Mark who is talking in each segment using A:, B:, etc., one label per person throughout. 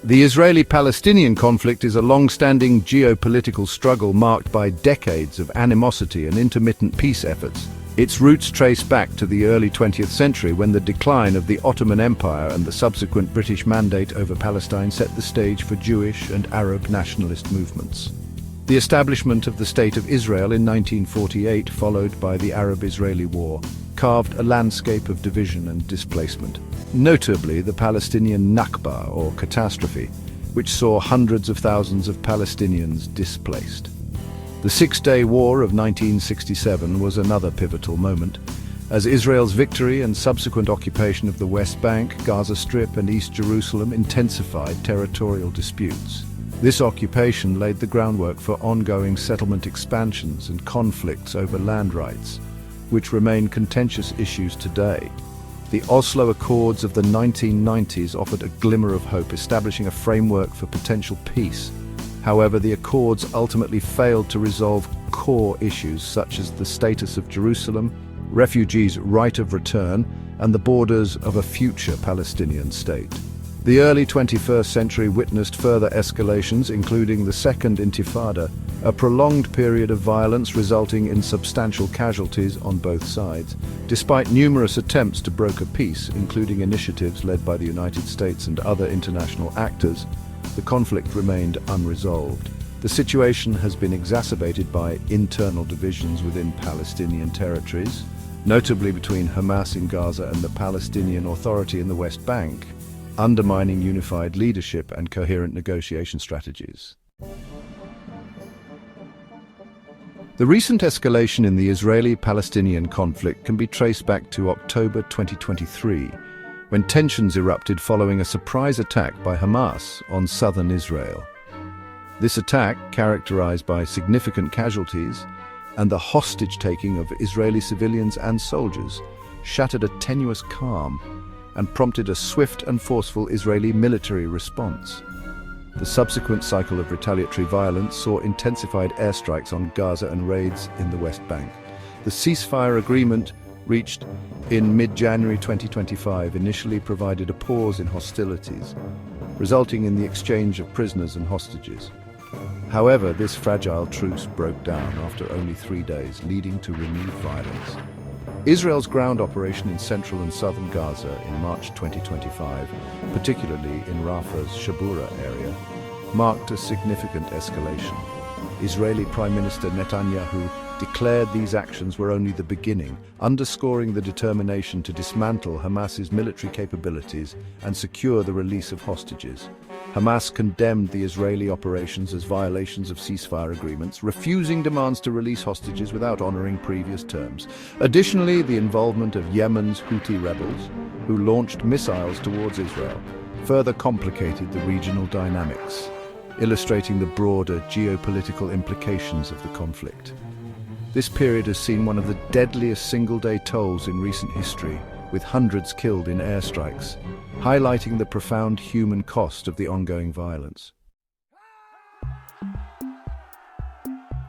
A: The Israeli-Palestinian conflict is a long-standing geopolitical struggle marked by decades of animosity and intermittent peace efforts. Its roots trace back to the early 20th century when the decline of the Ottoman Empire and the subsequent British mandate over Palestine set the stage for Jewish and Arab nationalist movements. The establishment of the State of Israel in 1948, followed by the Arab-Israeli War, carved a landscape of division and displacement. Notably, the Palestinian Nakba, or catastrophe, which saw hundreds of thousands of Palestinians displaced. The Six-Day War of 1967 was another pivotal moment, as Israel's victory and subsequent occupation of the West Bank, Gaza Strip and East Jerusalem intensified territorial disputes. This occupation laid the groundwork for ongoing settlement expansions and conflicts over land rights, which remain contentious issues today. The Oslo Accords of the 1990s offered a glimmer of hope, establishing a framework for potential peace. However, the Accords ultimately failed to resolve core issues such as the status of Jerusalem, refugees' right of return, and the borders of a future Palestinian state. The early 21st century witnessed further escalations, including the Second Intifada, a prolonged period of violence resulting in substantial casualties on both sides. Despite numerous attempts to broker peace, including initiatives led by the United States and other international actors, the conflict remained unresolved. The situation has been exacerbated by internal divisions within Palestinian territories, notably between Hamas in Gaza and the Palestinian Authority in the West Bank, undermining unified leadership and coherent negotiation strategies. The recent escalation in the Israeli-Palestinian conflict can be traced back to October 2023, when tensions erupted following a surprise attack by Hamas on southern Israel. This attack, characterized by significant casualties and the hostage-taking of Israeli civilians and soldiers, shattered a tenuous calm and prompted a swift and forceful Israeli military response. The subsequent cycle of retaliatory violence saw intensified airstrikes on Gaza and raids in the West Bank. The ceasefire agreement reached in mid-January 2025 initially provided a pause in hostilities, resulting in the exchange of prisoners and hostages. However, this fragile truce broke down after only 3 days, leading to renewed violence. Israel's ground operation in central and southern Gaza in March 2025, particularly in Rafah's Shabura area, marked a significant escalation. Israeli Prime Minister Netanyahu declared these actions were only the beginning, underscoring the determination to dismantle Hamas's military capabilities and secure the release of hostages. Hamas condemned the Israeli operations as violations of ceasefire agreements, refusing demands to release hostages without honoring previous terms. Additionally, the involvement of Yemen's Houthi rebels, who launched missiles towards Israel, further complicated the regional dynamics, illustrating the broader geopolitical implications of the conflict. This period has seen one of the deadliest single-day tolls in recent history, with hundreds killed in airstrikes, highlighting the profound human cost of the ongoing violence.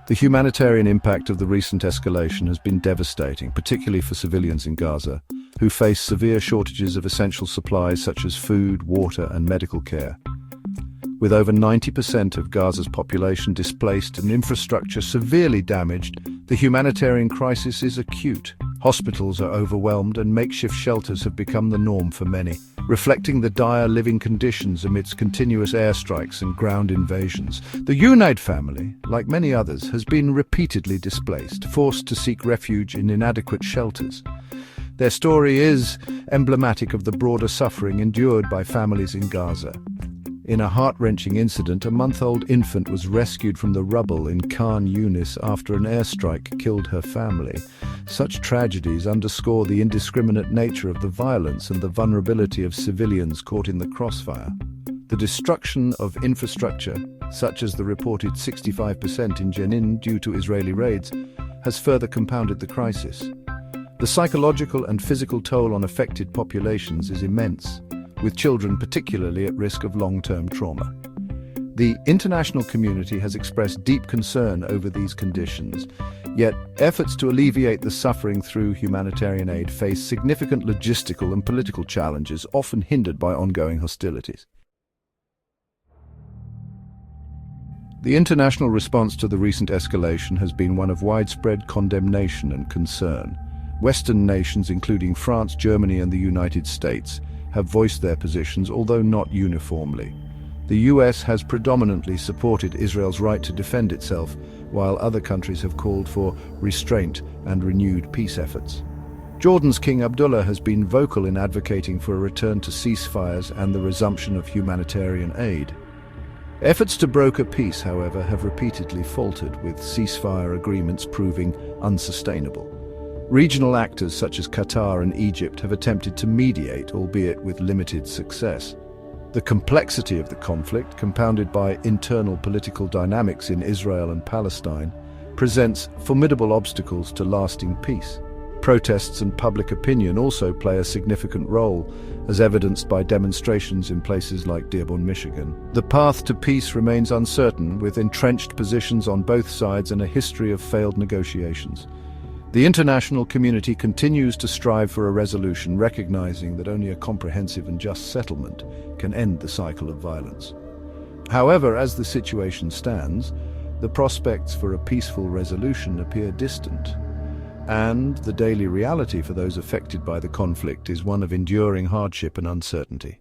A: The humanitarian impact of the recent escalation has been devastating, particularly for civilians in Gaza, who face severe shortages of essential supplies such as food, water, and medical care. With over 90% of Gaza's population displaced and infrastructure severely damaged, the humanitarian crisis is acute. Hospitals are overwhelmed and makeshift shelters have become the norm for many, reflecting the dire living conditions amidst continuous airstrikes and ground invasions. The Unaid family, like many others, has been repeatedly displaced, forced to seek refuge in inadequate shelters. Their story is emblematic of the broader suffering endured by families in Gaza. In a heart-wrenching incident, a month-old infant was rescued from the rubble in Khan Yunis after an airstrike killed her family. Such tragedies underscore the indiscriminate nature of the violence and the vulnerability of civilians caught in the crossfire. The destruction of infrastructure, such as the reported 65% in Jenin due to Israeli raids, has further compounded the crisis. The psychological and physical toll on affected populations is immense, with children particularly at risk of long-term trauma. The international community has expressed deep concern over these conditions, yet efforts to alleviate the suffering through humanitarian aid face significant logistical and political challenges, often hindered by ongoing hostilities. The international response to the recent escalation has been one of widespread condemnation and concern. Western nations, including France, Germany, and the United States, have voiced their positions, although not uniformly. The US has predominantly supported Israel's right to defend itself, while other countries have called for restraint and renewed peace efforts. Jordan's King Abdullah has been vocal in advocating for a return to ceasefires and the resumption of humanitarian aid. Efforts to broker peace, however, have repeatedly faltered, with ceasefire agreements proving unsustainable. Regional actors such as Qatar and Egypt have attempted to mediate, albeit with limited success. The complexity of the conflict, compounded by internal political dynamics in Israel and Palestine, presents formidable obstacles to lasting peace. Protests and public opinion also play a significant role, as evidenced by demonstrations in places like Dearborn, Michigan. The path to peace remains uncertain, with entrenched positions on both sides and a history of failed negotiations. The international community continues to strive for a resolution, recognizing that only a comprehensive and just settlement can end the cycle of violence. However, as the situation stands, the prospects for a peaceful resolution appear distant, and the daily reality for those affected by the conflict is one of enduring hardship and uncertainty.